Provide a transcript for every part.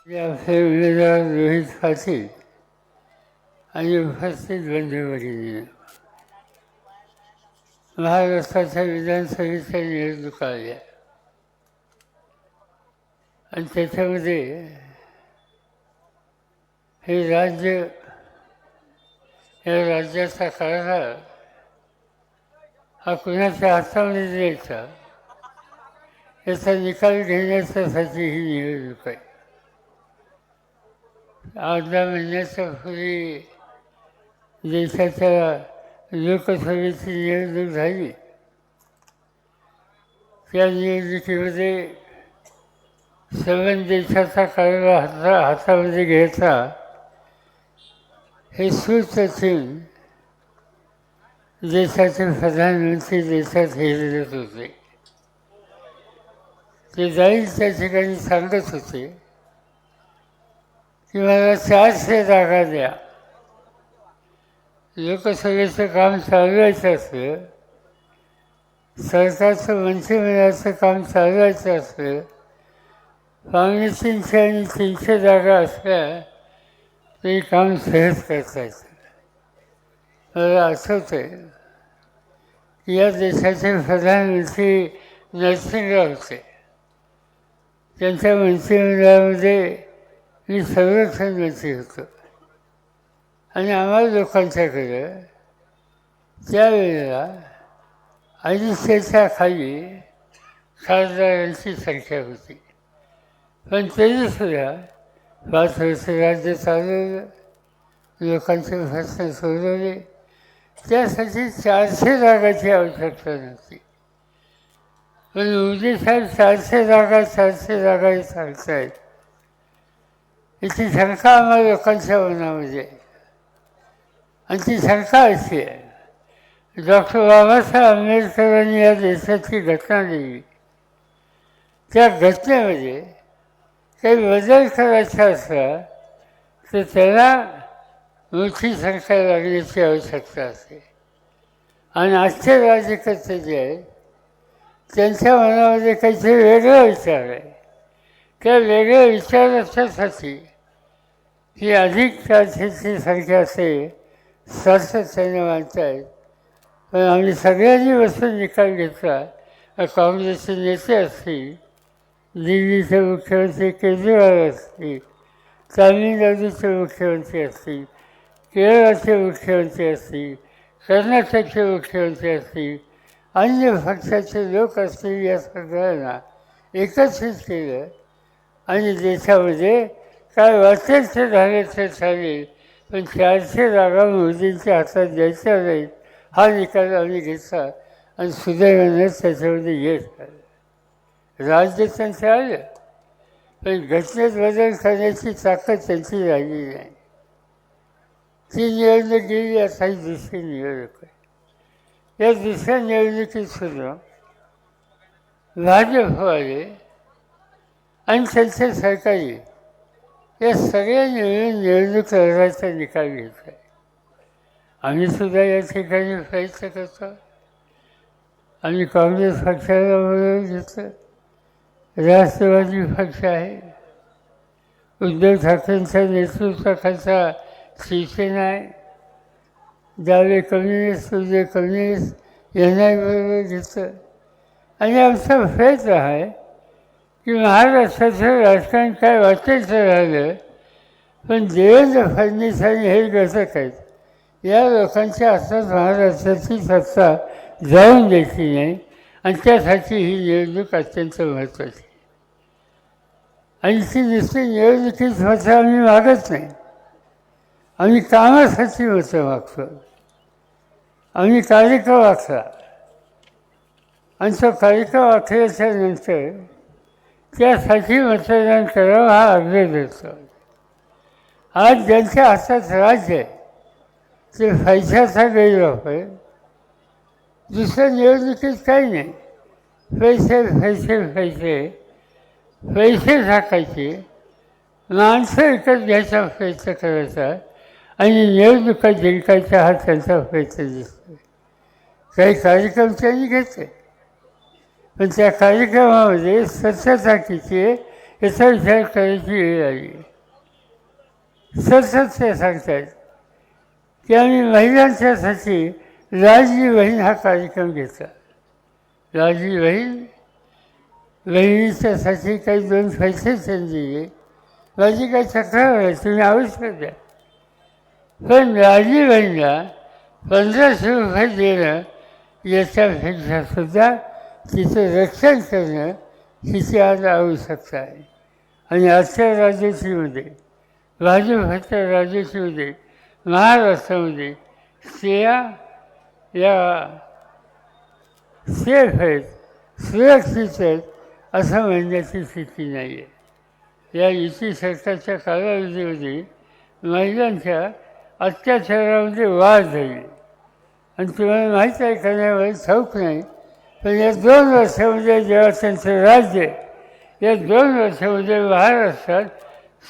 आपले उमेदवार रोहित पाटील आणि उपस्थित बंधूभगिनी, महाराष्ट्राच्या विधानसभेच्या निवडणुका आल्या आणि त्याच्यामध्ये हे राज्य, या राज्याचा कारभार हा कुणाच्या हातामध्ये द्यायचा याचा निकाल घेण्याच्यासाठी ही निवडणूक आहे. 8-10 महिन्याच्या पूर्वी देशाच्या लोकसभेची निवडणूक झाली. त्या निवडणुकीमध्ये संबंध देशाचा कारभार हातामध्ये घ्यायचा हे सुचून देशाचे प्रधानमंत्री देशात हिरत होते. ते जाईल त्या ठिकाणी सांगत होते की मला 400 जागा द्या. लोकसभेचं काम चालवायचं असलं, सरकारचं मंत्रिमंडळाचं काम चालवायचं असलं, 350 आणि 300 जागा असल्या तरी काम सहज करता येतं. मला आठवतं आहे की या देशाचे प्रधानमंत्री नरसिंहराव होते. त्यांच्या मंत्रिमंडळामध्ये मी संरक्षण मंत्री होतो आणि आम्हाला लोकांच्याकडं त्यावेळेला 250च्या खाली खासदारांची संख्या होती. पण तरीसुद्धा 5 वर्ष राज्य चालवलं, लोकांचे प्रश्न सोडवले. त्यासाठी 400 जागाची आवश्यकता नव्हती. पण मोदी साहेब 400 जागा हे सांगतायत. याची शंका आम्हाला लोकांच्या मनामध्ये आहे. आणि ती शंका अशी आहे, डॉक्टर बाबासाहेब आंबेडकरांनी या देशाची घटना लिहिली. त्या घटनेमध्ये काही बदल करायचा असला तर त्याला मोठी संख्या लागण्याची आवश्यकता असते. आणि आजचे राज्यकर्ते जे आहेत त्यांच्या मनामध्ये काहीतरी वेगळा विचार आहे. त्या वेगळ्या विचाराच्यासाठी ही अधिक 400ची संख्या असेल सातत्याने मानतायत. पण आम्ही सगळ्यांनी बसून निकाल घेतला. काँग्रेसचे नेते असतील, दिल्लीचे मुख्यमंत्री केजरीवाल असतील, तामिळनाडूचे मुख्यमंत्री असतील, केरळाचे मुख्यमंत्री असतील, कर्नाटकचे मुख्यमंत्री असतील, अन्य पक्षाचे लोक असतील, या सगळ्यांना एकत्रित केलं आणि देशामध्ये काय वाटेल ते झाले ते चालेल, पण 400 जागा मोदींच्या हातात द्यायच्या नाहीत हा निकाल आम्ही घेतला आणि सुदैवाने त्याच्यामध्ये यश आलं. राज्य त्यांचं आलं, पण घटनेत बदल करण्याची ताकद त्यांची राहिली नाही. ती निवडणूक गेली. आता ही दुसरी निवडणूक आहे. या दुसऱ्या निवडणुकीत सुद्धा भाजपवाले आणि त्यांचे सरकारी या सगळ्या निवडणूक लढवायचा निकाल घेतला आहे. आम्ही सुद्धा या ठिकाणी प्रयत्न करतो. आम्ही काँग्रेस पक्षाला बरोबर घेतलं, राष्ट्रवादी पक्ष आहे, उद्धव ठाकरेंच्या नेतृत्वाखालचा शिवसेना आहे, डावे कम्युनिस्ट, उजवे कम्युनिस्ट यांनाही बरोबर घेतलं. आणि आमचा प्रयत्न आहे की महाराष्ट्राचं राजकारण काय वाटेल तर राहिलं, पण देवेंद्र फडणवीसांनी हे घटक आहेत या लोकांच्या हातात महाराष्ट्राची सत्ता जाऊन द्यायची नाही. आणि त्यासाठी ही निवडणूक अत्यंत महत्त्वाची. आणि ती नुसती निवडणुकीत मतं आम्ही मागत नाही, आम्ही कामासाठी मतं मागतो. आम्ही कार्यक्रम आखला आणि तो कार्यक्रम आखल्याच्या नंतर त्यासाठी मतदान करावं हा आग्रह धरतो. आज ज्यांच्या हातात राज्य आहे ते पैशाचा गैरवापर, दुसऱ्या निवडणुकीत काही नाही, पैसे पैसे पैसे पैसे टाकायचे, माणसं विकत घ्यायचा प्रयत्न करायचा आणि निवडणुका जिंकायचा हा त्यांचा प्रयत्न दिसतो. काही कार्यक्रम त्यांनी घेतले, पण त्या कार्यक्रमामध्ये स्वच्छता किती आहे याचा विचार करायची वेळ आली. सतत ते सांगतात की आम्ही महिलांच्यासाठी लाडली बहीण हा कार्यक्रम घेतला. लाडली बहिणीच्यासाठी काही 2 पैसे त्यांनी दिले. माझी काही तक्रार आहे, तुम्ही आवश्यक द्या. पण लाडली बहिणीला 1500 रुपये देणं याच्यापेक्षा सुद्धा तिचं रक्षण करणं हिची आज आवश्यकता आहे. आणि आजच्या राजकीयमध्ये, भाजपच्या राजकीयमध्ये, महाराष्ट्रामध्ये स्त्रिया या सेफ आहेत, सुरक्षित आहेत असं म्हणण्याची स्थिती नाही आहे. या युती सरकारच्या कालावधीमध्ये महिलांच्या अत्याचारामध्ये वाढ झाली. आणि तुम्हाला माहीत आहे करण्यामध्ये ठाऊक नाही, पण या 2 वर्षामध्ये जेव्हा त्यांचं राज्य, या 2 वर्षामध्ये महाराष्ट्रात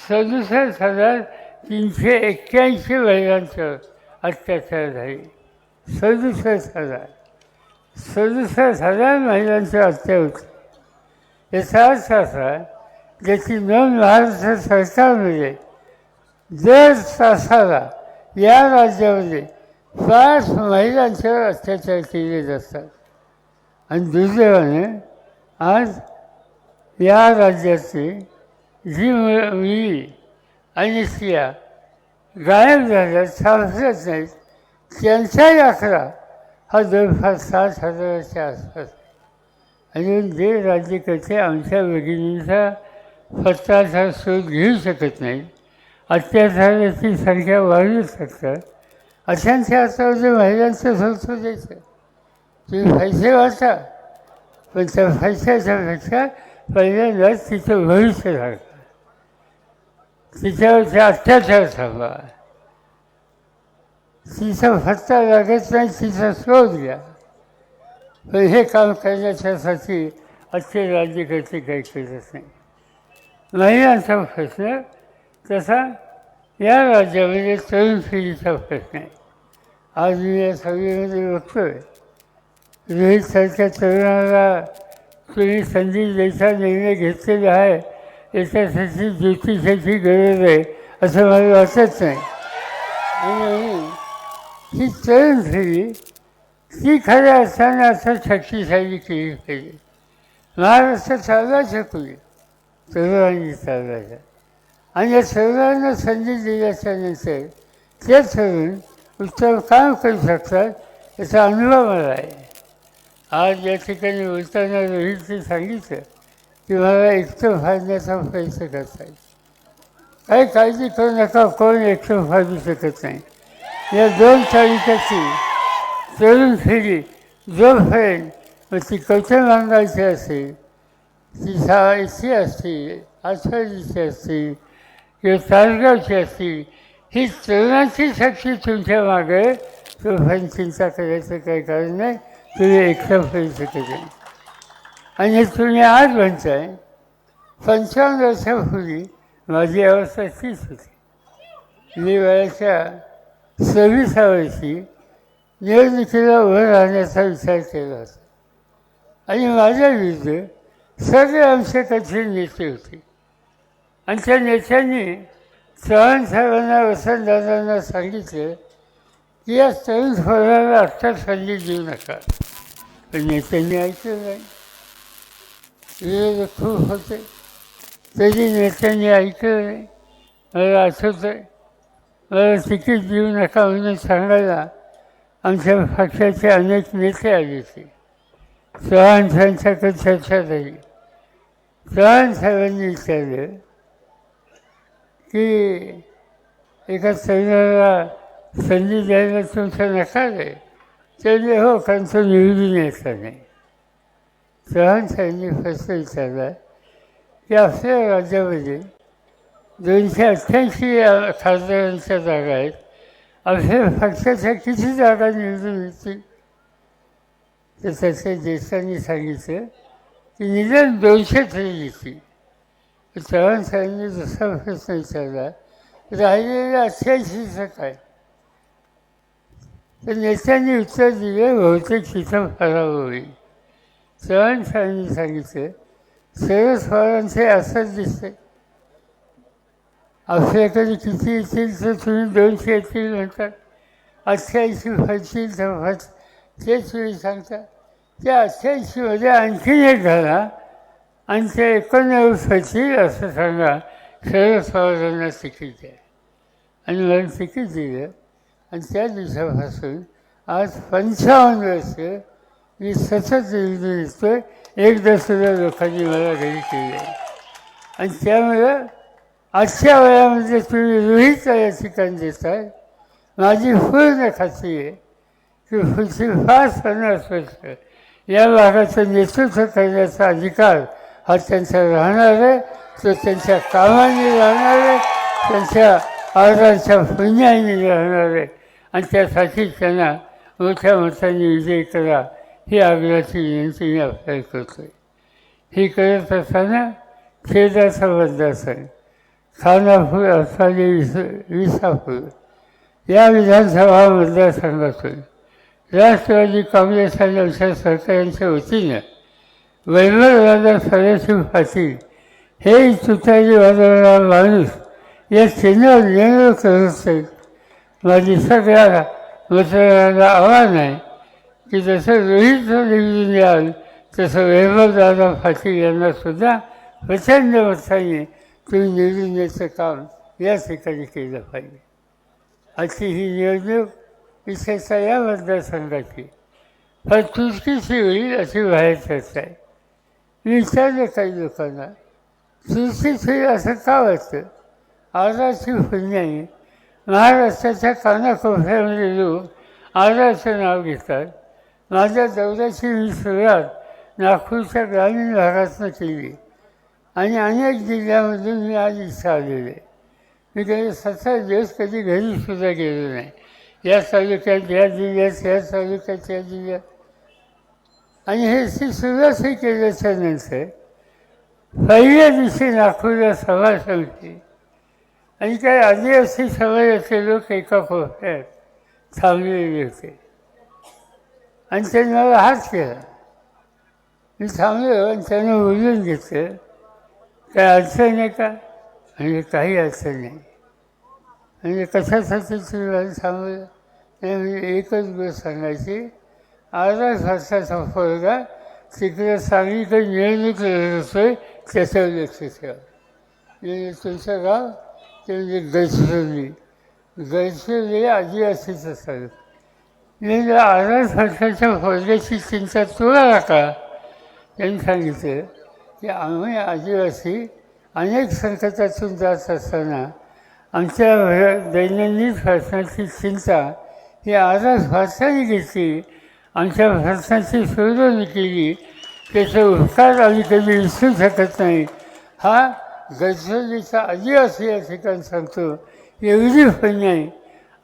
67,381 महिलांचं अत्याचार झाले. 67,000 महिलांच्या हत्या होती. याचा अर्थ असा ज्याची नोंद महाराष्ट्र सरकारमध्ये दर तासाला या राज्यामध्ये 5 महिलांच्यावर अत्याचार केले जातात. आणि दुर्दैवाने आज या राज्याची जी मुली आणि स्त्रिया गायब झाल्या, सापडत नाहीत, त्यांचाही आकडा हा जवळपास 60,000च्या आसपास. आणि जे राज्यकर्ते आमच्या भगिनींचा पत्ताचा शोध घेऊ शकत नाहीत, अत्याचाराची संख्या वाढू शकतात, अशांच्या हातामध्ये महिलांचं संस्कृत द्यायचं. तुम्ही पैसे वाचा, पण त्या पैशाच्यापेक्षा पहिल्यांदाच तिचं भविष्य राखा, तिच्यावरचे अत्याचार थांबवा, तिचा पत्ता लागत नाही, तिचा शोध घ्या. पण हे काम करण्याच्यासाठी आजचे राज्यकर्ते काही करत नाही. महिलांचा प्रश्न तसा या राज्यामध्ये तरुण पिढीचा प्रश्न आहे. आज मी या सभेमध्ये बघतोय रोहितसारख्या तरुणाला तुम्ही संधी द्यायचा निर्णय घेतलेला आहे, याच्यासाठी ज्योतिषाची गरज आहे असं मला वाटत नाही. आणि ही तरुण पिढी ती खऱ्या अर्थाने असं शक्तिशाली केली पाहिजे. महाराष्ट्र चालवा शकूया, तरुणांनी चालवायचा. आणि या तरुणांना संधी दिल्याच्या नंतर ते तरुण उत्तम काम करू शकतात याचा अनुभव मला आहे. आज या ठिकाणी बोलताना रोहितने सांगितलं की मला एकटं फाडण्याचा प्रयत्न करता येईल. काही काळजी करू नका, कोण एकटं फाडू शकत नाही. या 2 तारखेची तरुण पिढी जोपर्यंत मग ती कवठेमहांकाळची असेल, ती इथे असतील, आठवडीची असतील किंवा तासगावची असतील, ही तरुणांची शक्ती तुमच्या मागे, तोपर्यंत चिंता करायचं काही कारण नाही. तुम्ही एकटं करू शकत नाही. आणि तुम्ही आज म्हणताय 55 वर्षापूर्वी माझी अवस्था तीच होती. मी वयाच्या 26व्या वर्षी निवडणुकीला उभं राहण्याचा विचार केला होता. आणि माझ्या विरुद्ध सगळे आमचे कठीण नेते होते. आणि त्या नेत्यांनी चव्हाण साहेबांना, वसंतदादांना सांगितलं की या तरुण पोराला आत्ता संधी देऊ नका. पण नेत्यांनी ऐकलं नाही. विरोध खूप होते, तरी नेत्यांनी ऐकलं नाही. मला आठवतं आहे, मला तिकीट देऊ नका म्हणून सांगायला आमच्या पक्षाचे अनेक नेते आले होते. चव्हाण साहेबांच्याकडे चर्चा झाली. चव्हाण साहेबांनी विचारलं की एका तरुणाला संधी द्यायला तुमचा नकार आहे. त्याने हो, कारण तो निवडून यायचा नाही. चव्हाण साहेबांनी प्रश्न विचारला की आपल्या राज्यामध्ये 288 खासदारांच्या जागा आहेत, आपल्या पक्षाच्या किती जागा निवडून येतील? तर त्याच्या ज्येष्ठांनी सांगितलं की निदान 200 तरी येतील. चव्हाण साहेबांनी दुसरा प्रश्न विचारला, राहिलेल्या 88चं काय? तर नेत्यांनी उत्तर दिलं, बहुतेक तिथं पराभव होईल. चव्हाण साहेबांनी सांगितलं शरद पवारांचे असंच दिसते. आपल्याकडे किती येतील तर तुम्ही 200 येतील म्हणतात, 88 फसतील तर तेच वेळी सांगतात. त्या 88मध्ये आणखीन एक झाला आणि ते 89 फसतील असं सांगा, शरद पवारांना तिकीट आहे. आणि मला तिकीट दिलं आणि त्या दिवसापासून आज 55 वर्ष मी सतत दिसतोय. एकदा सुद्धा लोकांनी मला घरी केली आहे. आणि त्यामुळं आजच्या वयामध्ये तुम्ही रोहित या ठिकाणी देताय. माझी पूर्ण खात्री आहे की पुढची 50 वर्ष या भागाचं नेतृत्व करण्याचा अधिकार हा त्यांचा राहणार आहे. तो त्यांच्या कामाने राहणार आहे, त्यांच्या आदराच्या पुण्याने राहणार आहे. आणि त्यासाठी त्यांना मोठ्या मताने विजय करा ही आग्रहाची विनंती मी आपल्याला करतो आहे. ही करत असताना खेदाचा मतदारसंघ खानापूर असाली विसापूर या विधानसभा मतदारसंघातून राष्ट्रवादी काँग्रेस आणि आमच्या सरकारांच्या वतीनं वैभवदादा सदाशिव पाटील हे तुतारी वाजवणारा माणूस या चिन्हावर निवडणूक करत असतील. माझी सगळ्या मतदारांना आव्हान आहे की जसं रोहितचं निवडून याल तसं वैभवदादा पाटील यांनासुद्धा प्रचंड मताने तुम्ही निवडून द्यायचं काम या ठिकाणी केलं पाहिजे. आजची ही निवडणूक विशेषतः या मतदारसंघाची फार चुटकीची होईल अशी बाहेर चर्चा आहे. मी विचारलं काही लोकांना, चुटकीच होईल असं का वाटतं? आजारची पुण्याने महाराष्ट्राच्या कानाकोपऱ्यामध्ये लोक आजारचं नाव घेतात. माझ्या दौऱ्याची मी सुरुवात नागपूरच्या ग्रामीण भागातून केली आणि अनेक जिल्ह्यामधून मी आज इथं आलेलो आहे. मी कधी 17 दिवस कधी घरीसुद्धा गेलो नाही. या तालुक्यात या जिल्ह्यात, या तालुक्यात या जिल्ह्यात. आणि हे सुरुवातही केल्याच्या नंतर पहिल्या दिवशी नागपूरला सभा संपली आणि काही आदिवासी समाजाचे लोक एका कोपऱ्यात थांबलेले होते आणि त्यांनी मला हात केला. मी थांबलो आणि त्यांना बोलून घेतलं, काय अडचण आहे का? म्हणजे काही अडचण नाही. म्हणजे कशासाठी तुम्ही मला थांबवलं? नाही म्हणजे एकच गोष्ट सांगायची, अर्धा वर्षाचा पोरगा तिकडे सांगलीकडे निवडणूक लढत असतोय त्याच्यावर लक्ष ठेवा. म्हणजे तुमचं गाव ते म्हणजे गडचिरोली आदिवासीचं सगळं. म्हणजे अर्धा वर्षाच्या पोरग्याची चिंता तुला का? त्यांनी सांगितलं की आम्ही आदिवासी अनेक संकटातून जात असताना आमच्या दैनंदिन प्रश्नाची चिंता ही अर्धा वर्षाने घेतली. आमच्या प्रश्नाची सोडवणूक केली. त्याचे उपकार आम्ही कधी विसरू शकत नाही. हा गडचिरोलीचा आदिवासी या ठिकाणी सांगतो. एवढी पण नाही.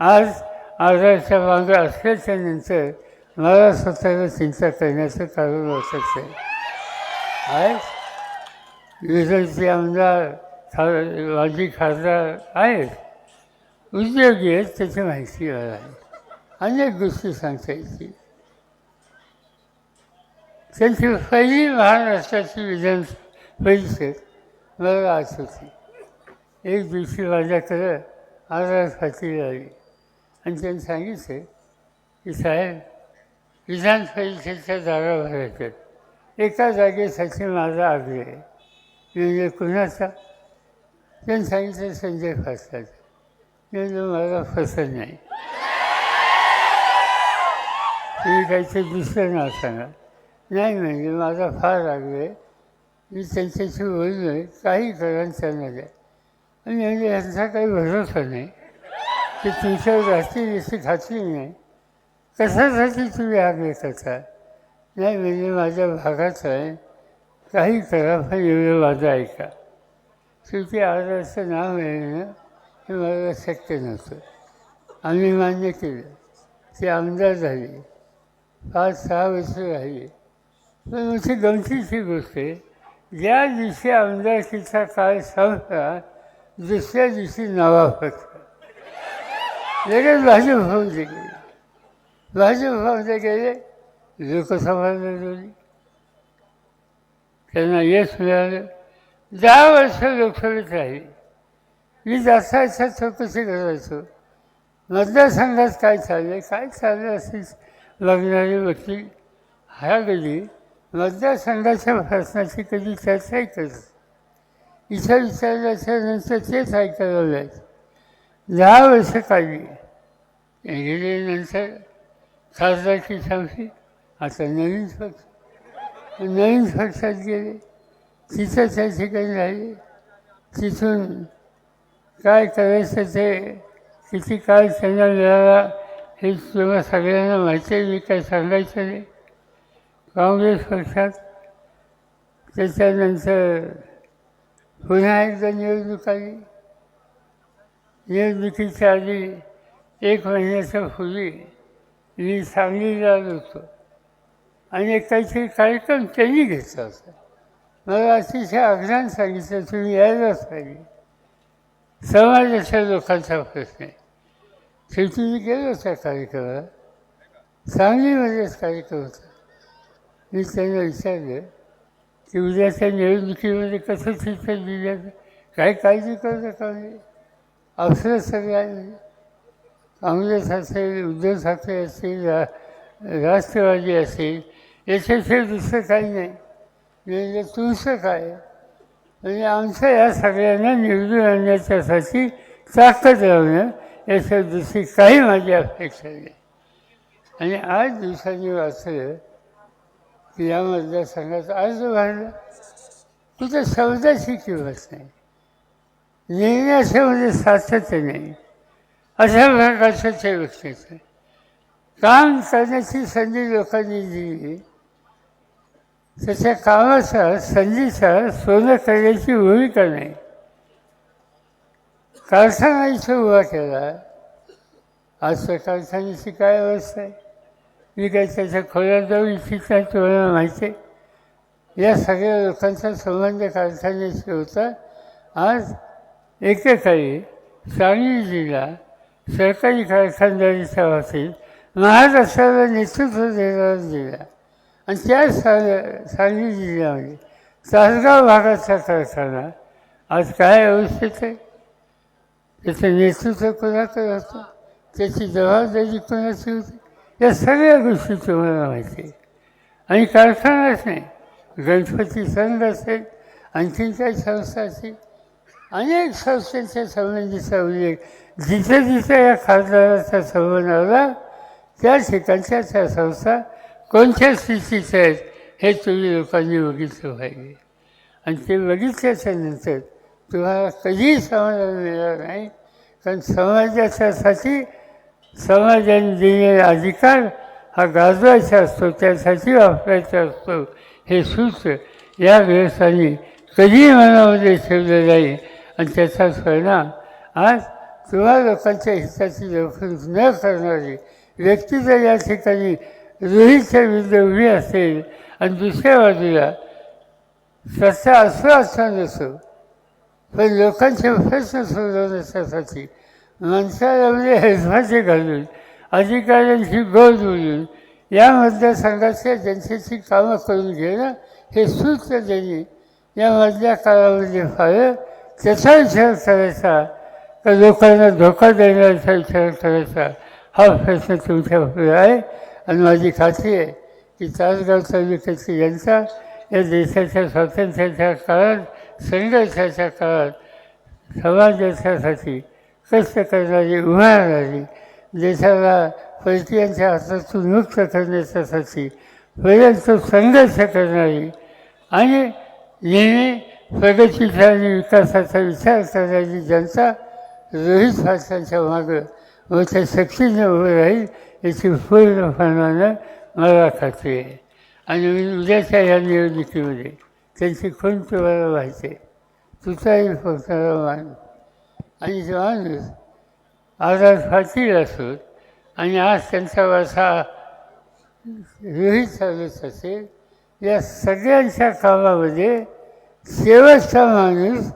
आज आजारच्या मागं असल्याच्या नंतर मला स्वतःला चिंता करण्याचं कारण वाटत आहे. विरोधी आमदार माजी खासदार आहेत, उद्योगी आहेत, त्याची माहिती मला आहे. अनेक गोष्टी सांगता येतील. त्यांची पहिली महाराष्ट्राची विधान परिषद मला आठवते. एक दिवशी माझ्याकडं आजार फाटी आली आणि त्यांनी सांगितलं की साहेब, विधान परिषदेच्या जागा भरायच्यात, एका जागेसाठी माझा आग्रह आहे. म्हणजे कुणाचा? त्यांनी सांगितलं संजय फाटलाचा. म्हणजे मला पसंत नाही. तुम्ही काहीतरी दुसरं नाव सांगा. नाही म्हणजे माझा फार आग्रह आहे, मी त्यांच्याशी बोललो आहे, काही करा त्यांना द्या. आणि म्हणजे यांचा काही भरोसा नाही की तुमच्यावर रात्री जशी खात्री नाही. कशासाठी तुम्ही आग्रह करता? नाही म्हणजे माझ्या भागात आहे, काही करा पण एवढं माझं ऐका. शेवटी आजारचं नाव मिळणं हे मला शक्य नव्हतं. आम्ही मान्य केलं. ते आमदार झाले, 5-6 वर्ष राहिले. पण मोठी गमतीची गोष्ट आहे, ज्या दिवशी आमदारकीचा काळ संपला दुसऱ्या दिवशी नवा पक्ष लगेच भाजप फौजले गेले. भाजप फौजले गेले, लोकसभा लढवली. त्यांना यश मिळालं. 10 वर्ष लोकसभेत राहिले. मी जास्त चौकशी करायचो. मतदारसंघात काय चाललं असेल बघणारे वकील हा कधी मतदारसंघाच्या प्रश्नाची कधी चर्चाही करत. इथं विचारल्याच्यानंतर तेच ऐकायला मिळायचं. 10 वर्ष काढली. गेल्यानंतर खासदारकी संपली. आता नवीन पक्षात गेले. तिथं त्या ठिकाणी राहिले. तिथून काय करायचं ते किती काळ त्यांना मिळाला हे तेव्हा सगळ्यांना माहिती आहे. मी काय सांगायचं नाही. काँग्रेस पक्षात त्याच्यानंतर पुन्हा एकदा निवडणूक आली. निवडणुकीच्या आधी 1 महिन्याच्या पूर्वी मी सांगलीला आलो होतो आणि काहीतरी कार्यक्रम त्यांनी घेतला होता. मला अतिशय आग्रहाने सांगितलं तुम्ही यायलाच पाहिजे. समाजाच्या लोकांचा प्रश्न आहे. शेवटी मी गेलो त्या कार्यक्रमाला. सांगलीमध्येच कार्यक्रम होता. मी त्यांना विचारलं की उद्याच्या निवडणुकीमध्ये कसं चित्र दिल्याचं काय काळजी करू नका. म्हणजे अवसर सगळे आहे. काँग्रेस असेल, उद्धव ठाकरे असतील, राष्ट्रवादी असेल, याच्याशिवाय दुसरं काही नाही. म्हणजे तुमचं काय म्हणजे आमचं या सगळ्यांना निवडून आणण्याच्यासाठी ताकद लावणं याच्या दुसरी काही माझी अपेक्षा नाही. आणि 8 दिवसांनी वाचलं की या मतदारसंघात अर्ज भरला. तिथं शब्दाची किंमत नाही. निर्णयाच्यामध्ये सातत्य नाही. अशा प्रकारचं ते व्यक्तीचं काम करण्याची संधी लोकांनी दिली. त्याच्या कामाचा संधीचा सोनं करण्याची भूमिका नाही. कारखाना इथं उभा केला. आज त्या कारखान्याची काय अवस्था आहे मी काय त्याच्या खोल्यात जाऊ इच्छित नाही. तुम्हाला माहिती आहे या सगळ्या लोकांचा संबंध कारखान्याशी होता. आज एकेकाळी सांगली जिल्हा सरकारी कारखानदारीच्या बाबतीत महाराष्ट्राला नेतृत्व देणारा जिल्हा आणि त्या सांगली जिल्ह्यामध्ये तासगाव भागाचा कारखाना आज काय अवस्थेत आहे. त्याचं नेतृत्व कोणाकडे होतं, त्याची जबाबदारी कोणाची होती, या सगळ्या गोष्टी तुम्हाला माहिती आहे. आणि कारखानाच नाही, गणपती संघ असेल, आणखीन काही संस्था असतील, अनेक संस्थांच्या संबंधीचा उल्लेख जिथं जिथं या खासदाराचा संबंध आला त्या ठिकाणच्या त्या संस्था कोणत्या स्थितीत आहेत हे तुम्ही लोकांनी बघितलं पाहिजे. आणि ते बघितल्याच्यानंतर तुम्हाला कधीही समाधान मिळणार नाही. कारण समाजाच्यासाठी समाजाने दिलेला अधिकार हा गाजवायचा असतो, त्यासाठी वापरायचा असतो. हे सूत्र या ग्रस्थांनी कधीही मनामध्ये ठेवलं नाही. आणि त्याचाच परिणाम आज तुम्हा लोकांच्या हिताची दखल न करणारी व्यक्ती जर या ठिकाणी रोहितच्या विरुद्ध उभी असेल आणि दुसऱ्या बाजूला सत्ता असं नसो पण लोकांचे प्रश्न सोडवण्यासाठी माणसाला हेलफाटे घालून अधिकाऱ्यांची गोड बोलून या मतदारसंघाच्या जनतेची कामं करून घेणं हे सूत्र त्यांनी या मधल्या काळामध्ये पाहिलं. त्याचा विचार करायचा का लोकांना धोका देण्याचा विचार करायचा हा प्रश्न तुमच्यापुढे आहे. आणि माझी खात्री आहे की तासगाव तालुक्याची जनता या देशाच्या स्वातंत्र्याच्या काळात, संघर्षाच्या काळात समाजाच्यासाठी कष्ट करणारी, उभारणारी, देशाला परकीयांच्या हातातून मुक्त करण्याच्यासाठी पर्यंत संघर्ष करणारी आणि नेहमी प्रगतीचा आणि विकासाचा विचार करणारी जनता रोहित भाषांच्या मागं मोठ्या शक्तीने उभं राहील याची पूर्णपणानं मला खात्री आहे. आणि उद्याच्या या निवडणुकीमध्ये त्यांची खूण तुम्हाला माहिती आहे. तुतारी फुंकणारा माणूस आणि जो माणूस आझाद पाटील असोत आणि आज त्यांचा वारसा रोहित चालत असेल, या सगळ्यांच्या कामामध्ये शेवटचा माणूस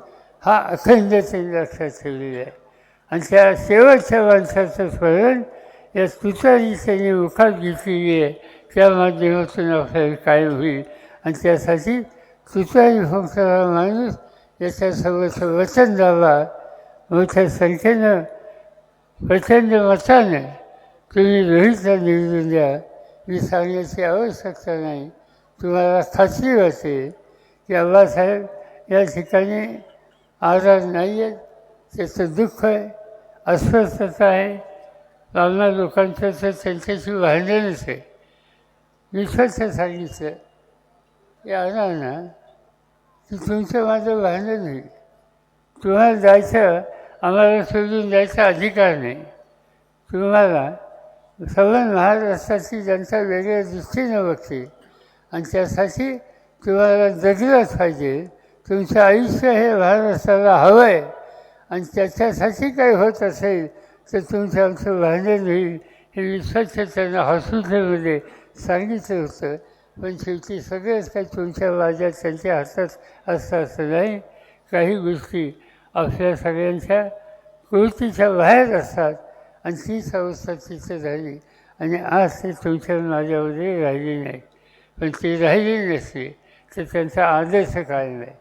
हा अखंडतेने लक्षात ठेवलेला आहे. आणि त्या शेवटच्या माणसाचं स्मरण या तुतारी त्यांनी मुखात घेतलेली आहे त्या माध्यमातून आपल्याला कायम होईल. आणि त्यासाठी तुतारी फुंकणारा माणूस याच्यासोबत वचनदावा मोठ्या संख्येनं प्रचंड मताने तुम्ही रोहितला निवडून द्या, मी सांगण्याची आवश्यकता नाही. तुम्हाला खात्री वाटेल की आबासाहेब या ठिकाणी आजार नाही आहेत, त्याचं दुःख आहे, अस्वस्थता आहे. आम्हा लोकांचं तर त्यांच्याशी भांडणच आहे. मी स्वच्छ सांगितलं की ना की तुमचं माझं भांडण होईल. तुम्हाला जायचं, आम्हाला सोडून जायचा अधिकार नाही. तुम्हाला संबंध महाराष्ट्राची जनता वेगळ्या दृष्टीनं बघते आणि त्यासाठी तुम्हाला जगलंच पाहिजे. तुमचं आयुष्य हे महाराष्ट्राला हवं आहे आणि त्याच्यासाठी काही होत असेल तर तुमचं आमचं भांडण होईल, हे मी स्वच्छ त्यांना हॉस्पिटलमध्ये सांगितलं होतं. पण शेवटी सगळंच काही तुमच्या माझ्या त्यांच्या हातात असतं असं नाही. काही गोष्टी आपल्या सगळ्यांच्या कृतीच्या बाहेर असतात आणि तीच अवस्था तिथं झाली आणि आज ते तुमच्या माझ्यामध्ये राहिली नाही. पण ती राहिली नसली तर त्यांचा आदर्श काय नाही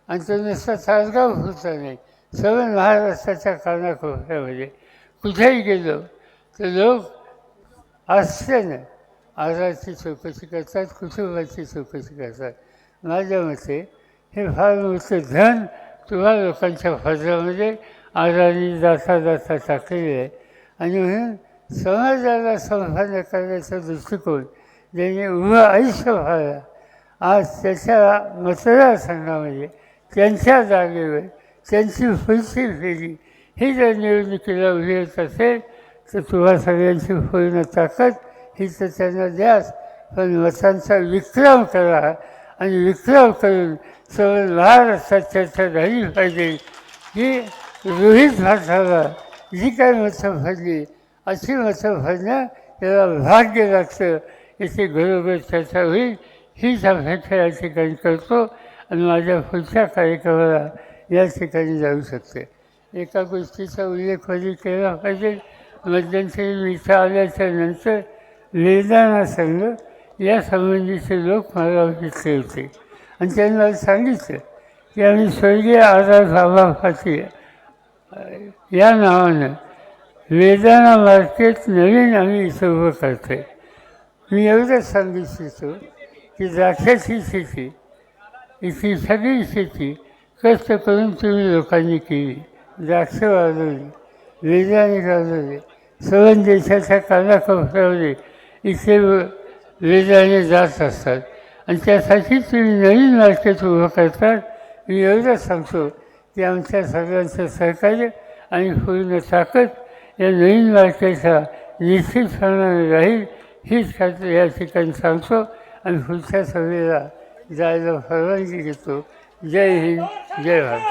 आणि तो नुसता तासगाव होता नाही. सर्व महाराष्ट्राच्या कानाकोपऱ्यामध्ये कुठेही गेलो तर लोक आस्थेनं आजाराची चौकशी करतात, कुटुंबाची चौकशी करतात. माझ्या मते हे फार मोठं धन तुम्हा लोकांच्या फजरामध्ये आजारी जाता जाता टाकलेलं आहे आणि म्हणून समाजाला संपन्न करण्याचा दृष्टिकोन ज्याने उभं आयुष्य व्हायला आज त्याच्या मतदारसंघामध्ये त्यांच्या जागेवर त्यांची पुढची फेरी ही जर निवडणुकीला उभी होत असेल तर तुम्हा सगळ्यांची पूर्ण ताकद ही तर त्यांना द्याच, पण मतांचा विक्रम करा आणि विक्रम करून सर्व महाराष्ट्रात चर्चा झाली पाहिजे की रोहित भाताला जी काही मतं भरली अशी मतं भरणं त्याला भाग्य लागतं, याची घरोघर चर्चा होईल हीच अपेक्षा या ठिकाणी करतो आणि माझ्या पुढच्या कार्यक्रमाला या ठिकाणी जाऊ शकते. एका गोष्टीचा उल्लेख कधी केला पाहिजे. मध्यंतरी मी इथं आल्याच्या नंतर वेदांना संघ या संबंधीचे लोक मला भेटले होते आणि त्यांनी मला सांगितलं की आम्ही स्वर्गीय आझाद बाबा फाती या नावानं वेदांना मार्केट नवीन आम्ही इथं उभं करतो आहे. मी एवढंच सांगू इच्छितो की द्राक्षाची शेती, इथली सगळी शेती कष्ट करून तुम्ही लोकांनी केली. द्राक्ष वाढवली, वेदाने वाढवले, सर्व देशाच्या कानाकोपऱ्यामध्ये इथे वेदाने जात असतात आणि त्यासाठी तुम्ही नवीन मार्केट उभं करतात. मी एवढंच सांगतो की आमच्या सगळ्यांचं सहकार्य आणि पूर्ण ताकद या नवीन मार्केटला निश्चितपणाने राहील हीच खात्री या ठिकाणी सांगतो आणि पुढच्या सभेला जायला परवानगी घेतो. जय हिंद, जय भारत.